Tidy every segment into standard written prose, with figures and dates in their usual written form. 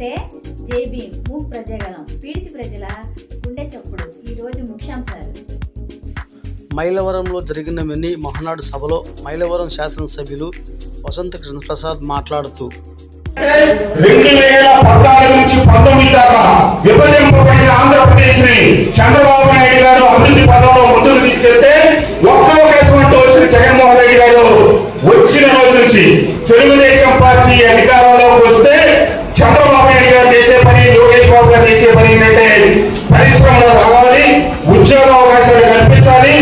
అంటే జై భీమ్, మూక్ ప్రజాగలం, పీడిత ప్రజల గుండె చప్పుడు. ఈరోజు ముఖ్యాంశాలు. మైలవరంలో జరిగిన మినీ మహానాడు సభలో మైలవరం శాసనసభ్యులు వసంత కృష్ణప్రసాద్ మాట్లాడుతూ 2014 నుంచి 19 దాకా విభజింపబడిన ఆంధ్రప్రదేశ్ ని చంద్రబాబు నాయుడు గారు అభివృద్ధి పదంలో ముందుకు తీసుకెళ్తే ఒక్క అవకాశం అంటూ వచ్చిన జగన్మోహన్ రెడ్డి గారు వచ్చిన రోజు నుంచి తెలుగుదేశం పార్టీ అధికారంలోకి వస్తే చంద్రబాబు నాయుడు గారు చేసే పని, లోకేష్ బాబు గారు చేసే పని ఏంటంటే పరిశ్రమలు రావాలి, ఉద్యోగ అవకాశాలు కల్పించాలి,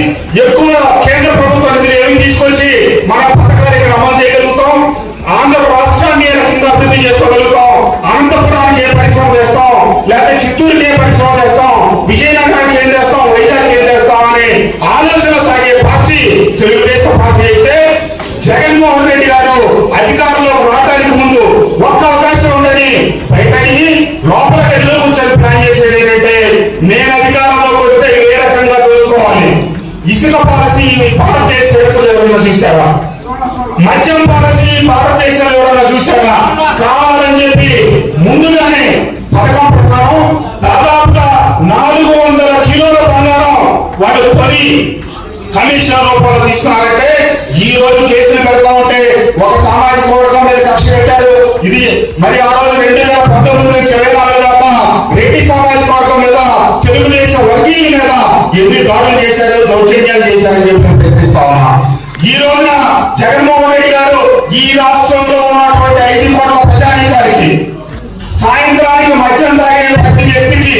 ఎక్కువ కేంద్ర ప్రభుత్వ నిధులు ఏమి తీసుకొచ్చి మన పథకాలు ఇక్కడ అమలు చేయగలుగుతాం, ఆంధ్ర రాష్ట్రాన్ని ఏ రకంగా అభివృద్ధి చేసుకోగలుగుతాం, అనంతపురానికి ఏ పరిశ్రమ చేస్తాం, లేకపోతే చిత్తూరుకి ఏ పరిశ్రమ చేస్తాం, విజయనగరానికి ఏం చేస్తాం, వైజాగ్ ఏం చేస్తాం అనే ఆలోచన సాగే పార్టీ తెలుగుదేశం పార్టీ అయితే జగన్మోహన్ రెడ్డి గారు అధికారంలో రావడానికి ముందు ఒక్క అవకాశం ఉందని బయటకి లోపల గదిలో కూర్చొని ప్లాన్ చేసేది ఏంటంటే నేను అధికారంలోకి వస్తే ఏ రకంగా దోచుకోవాలి. ఇసుక పాలసీ భారతదేశ చరిత్రలో ఎవరైనా చూసారా? మద్యం పాలసీ భారతదేశంలో ఎవరైనా చూసారా? కావాలని చెప్పి ముందుగానే పథకం ప్రకారం దాదాపుగా 400 కిలోల బంగారం వాళ్ళు కొని కమిషన్ రూపంలో తీసుకున్నారంటే ఈ రోజు కేసులు పెడతా ఉంటే ఒక సామాజిక వర్గం మీద కక్ష పెట్టారు. ఇది మరి ఆ రోజు 2019 నుంచి 24 దాకా రెడ్డి సామాజిక వర్గం మీద, తెలుగుదేశం వర్గీయుల మీద ఎన్ని దాడులు చేశారు, దౌర్జన్యాలు చేశారని చెప్పి ప్రశ్నిస్తా ఉన్నా. ఈ రోజున జగన్మోహన్ రెడ్డి గారు ఈ రాష్ట్రంలో ఉన్నటువంటి 5 కోట్ల ప్రజానీకానికి సాయంత్రానికి మద్యం తాగే ప్రతి వ్యక్తికి,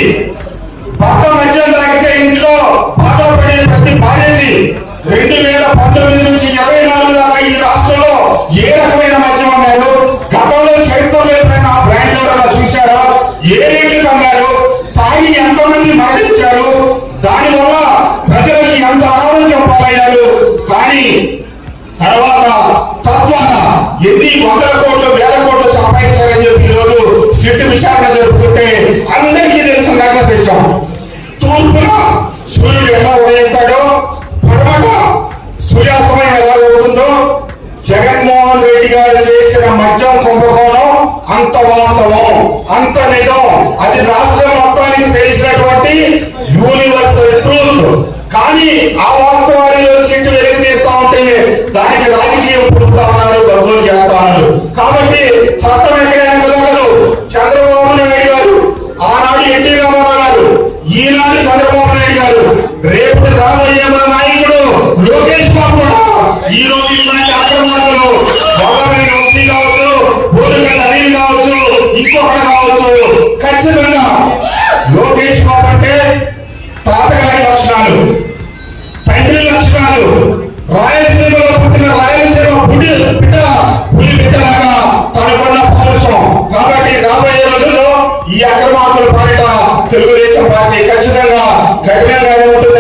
భర్త మద్యం తాగితే ఇంట్లో బాధలు పడే ప్రతి భార్యకి 2019 నుంచి 24 దాకా ఈ రాష్ట్రంలో ఏ రకమైన మద్యం అన్నారు, గతంలో చరిత్రలో ఏమైనా బ్రాండ్ ఎవరైనా చూశారా, ఏ రేట్లకు అన్నారు, తాగి ఎంతమంది మరణించారు, దానివల్ల ప్రజలకి ఎంత అనారోగ్యం పాలయ్యారు. కానీ తర్వాత తత్వాన ఎన్ని వందల కోట్లు, వేల కోట్లు సంపాదించారని చెప్పి ఈరోజు సిట్ విచారణ జరుపుతుంటే అందరికీ తెలిసిన నగ్న సత్యం. తూర్పున సూర్యుడు ఎలా ఉదయిస్తాడో, పడమట సూర్యాస్తమయం ఎలా జరుగుతుందో జగన్మోహన్ రెడ్డి గారు చేసిన మద్యం కుంభకోణం అంత వాస్తవం, అంత నిజం. అది రాష్ట్రం మొత్తానికి తెలిసినటువంటి యూనివర్సల్ ట్రూత్. కానీ ఆ వాస్తవాలు సిట్టు వెలుగు తీస్తా ఉంటే దానికి రాజకీయం పుడుతా ఉన్నాడు, గర్భం చేస్తా ఉన్నాడు. కాబట్టి చట్టం ఎక్కడైనా కదగదు. చంద్రబాబు నాయుడు గారు, ఆనాడు ఎన్టీ రామారావు గారు, ఈనాడు చంద్రబాబు నాయుడు గారు, రేపు రాబోయే మన నాయకుడు లోకేష్ బాబు కూడా ఈ రోజు ఇలాంటి అక్రమాలను గవర్నమెంట్ వంశీ కావచ్చు, బోరుగడ్డ అనిల్ కావచ్చు, ఇంకొకటి కావచ్చు, ఖచ్చితంగా లోకేష్ బాబు అంటే తాతగారి లక్షణాలు, తండ్రి లక్షణాలు, రాయలసీమలో పుట్టిన రాయలసీమ పులి బిడ్డలాగా తనకున్న పౌరుషం. కాబట్టి రాబోయే రోజుల్లో ఈ అక్రమార్కుల పాలిట తెలుగుదేశం పార్టీ ఖచ్చితంగా కఠినంగానే ఉంటుంది.